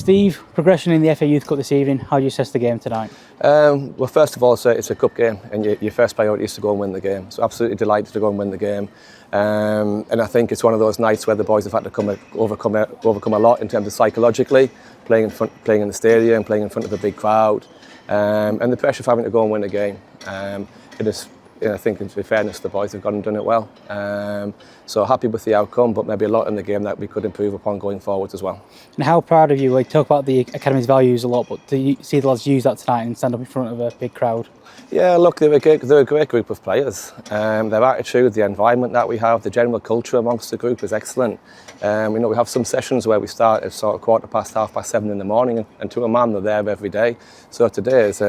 Steve, progression in the FA Youth Cup this evening, how do you assess the game tonight? Well, first of all, it's a cup game, and your first priority is to go and win the game. So absolutely delighted to go and win the game. And I think it's one of those nights where the boys have had to overcome a lot in terms of psychologically, playing in the stadium, playing in front of a big crowd, and the pressure of having to go and win a game. I think, in fairness, the boys have gone and done it well. So happy with the outcome, but maybe a lot in the game that we could improve upon going forward as well. And how proud of you? We talk about the academy's values a lot, but do you see the lads use that tonight and stand up in front of a big crowd? Yeah, look, they're a great group of players. Their attitude, the environment that we have, the general culture amongst the group is excellent. We have some sessions where we start at sort of 7:15 in the morning, and to a man they're there every day. So today is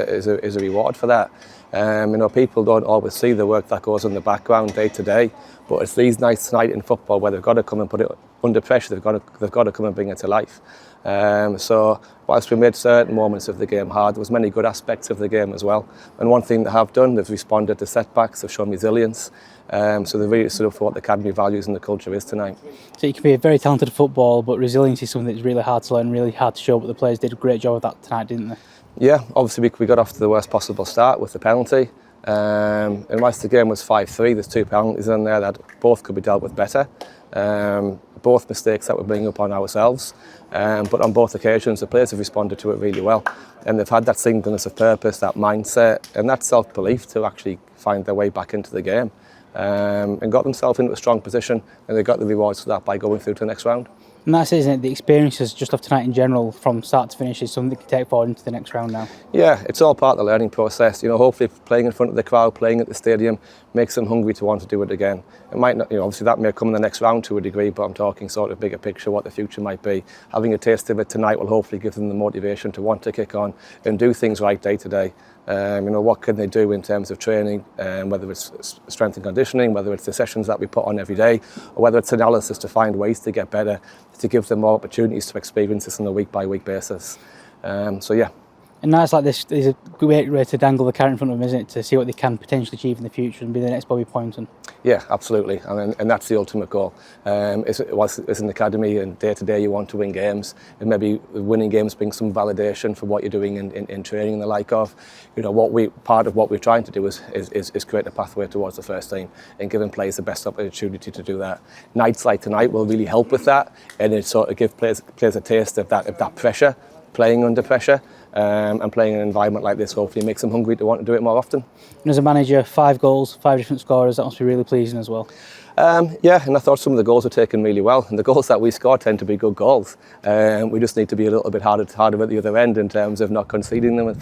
a reward for that. People don't always see the work that goes in the background day to day, but it's these nights tonight in football where they've got to come and put it under pressure. They've got to come and bring it to life. So whilst we made certain moments of the game hard, there was many good aspects of the game as well. And one thing they have done, they've responded to setbacks, they've shown resilience. So they've really stood up for what the academy values and the culture is tonight. So you can be a very talented football, but resilience is something that's really hard to learn, really hard to show. But the players did a great job of that tonight, didn't they? Yeah, obviously we got off to the worst possible start with the penalty. And whilst the game was 5-3, there's two penalties in there that both could be dealt with better. Both mistakes that we're bringing upon ourselves. But on both occasions, the players have responded to it really well. And they've had that singleness of purpose, that mindset, and that self-belief to actually find their way back into the game. And got themselves into a strong position, and they got the rewards for that by going through to the next round. And that's it, isn't it? The experiences just of tonight in general, from start to finish, is something they can take forward into the next round now. Yeah, it's all part of the learning process. Hopefully playing in front of the crowd, playing at the stadium, makes them hungry to want to do it again. It might not, obviously that may come in the next round to a degree, but I'm talking sort of bigger picture, what the future might be. Having a taste of it tonight will hopefully give them the motivation to want to kick on and do things right day to day. What can they do in terms of training, whether it's strength and conditioning, whether it's the sessions that we put on every day, or whether it's analysis to find ways to get better, to give them more opportunities to experience this on a week-by-week basis. Yeah. And nights like this is a great way to dangle the carrot in front of them, isn't it? To see what they can potentially achieve in the future and be the next Bobby Pointon. Yeah, absolutely, and that's the ultimate goal. It's an academy, and day to day you want to win games, and maybe winning games brings some validation for what you're doing in training and the like of. Part of what we're trying to do is create a pathway towards the first team and giving players the best opportunity to do that. Nights like tonight will really help with that, and it sort of give players a taste of that pressure, playing under pressure. And playing in an environment like this hopefully makes them hungry to want to do it more often. And as a manager, 5 goals, 5 different scorers, that must be really pleasing as well. Yeah, and I thought some of the goals were taken really well, and the goals that we score tend to be good goals. We just need to be a little bit harder at the other end in terms of not conceding them,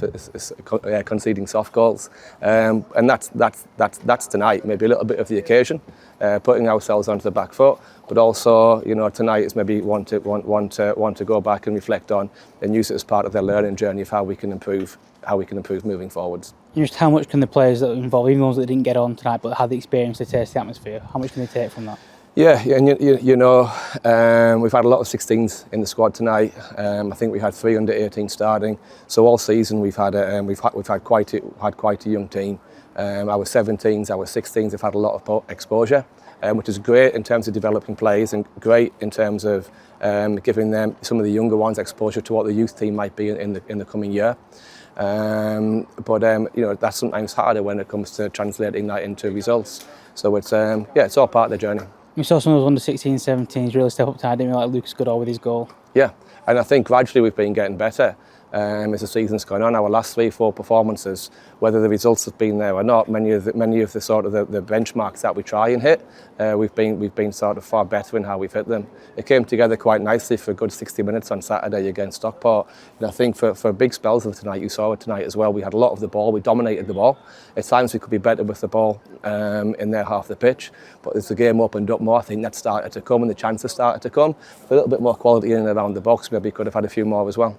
conceding soft goals. And that's tonight, maybe a little bit of the occasion, putting ourselves onto the back foot, but also tonight is maybe want to go back and reflect on and use it as part of their learning journey of how we can improve moving forwards. And just how much can the players that are involved, even those that didn't get on tonight but had the experience to taste the atmosphere, how much can they take from that? Yeah, and we've had a lot of 16s in the squad tonight. I think we had 3 under 18 starting. So all season we've had quite a young team. Our 17s, our 16s have had a lot of exposure, which is great in terms of developing players and great in terms of giving them, some of the younger ones, exposure to what the youth team might be in the coming year. But that's sometimes harder when it comes to translating that into results. So it's all part of the journey. We saw some of those under 16s, 17s really step up tonight, didn't we, like Lucas Goodall with his goal? Yeah, and I think gradually we've been getting better. As the season's gone on, our last 3-4 performances, whether the results have been there or not, many of the sort of the benchmarks that we try and hit, we've been sort of far better in how we've hit them. It came together quite nicely for a good 60 minutes on Saturday against Stockport. And I think for big spells of tonight, you saw it tonight as well. We had a lot of the ball, we dominated the ball. At times we could be better with the ball in their half of the pitch, but as the game opened up more, I think that started to come and the chances started to come. A little bit more quality in and around the box, maybe could have had a few more as well.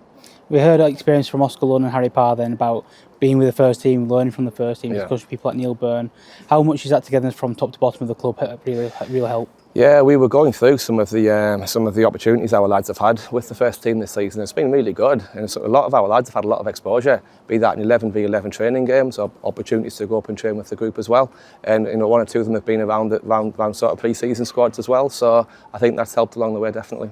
We heard experience from Oscar Lunn and Harry Parr then about being with the first team, learning from the first team, discussing with people like Neil Byrne. How much is that together from top to bottom of the club really help? Yeah, we were going through some of the opportunities our lads have had with the first team this season. It's been really good, and a lot of our lads have had a lot of exposure, be that in 11v11 training games or opportunities to go up and train with the group as well. And 1 or 2 of them have been around sort of pre-season squads as well. So I think that's helped along the way, definitely.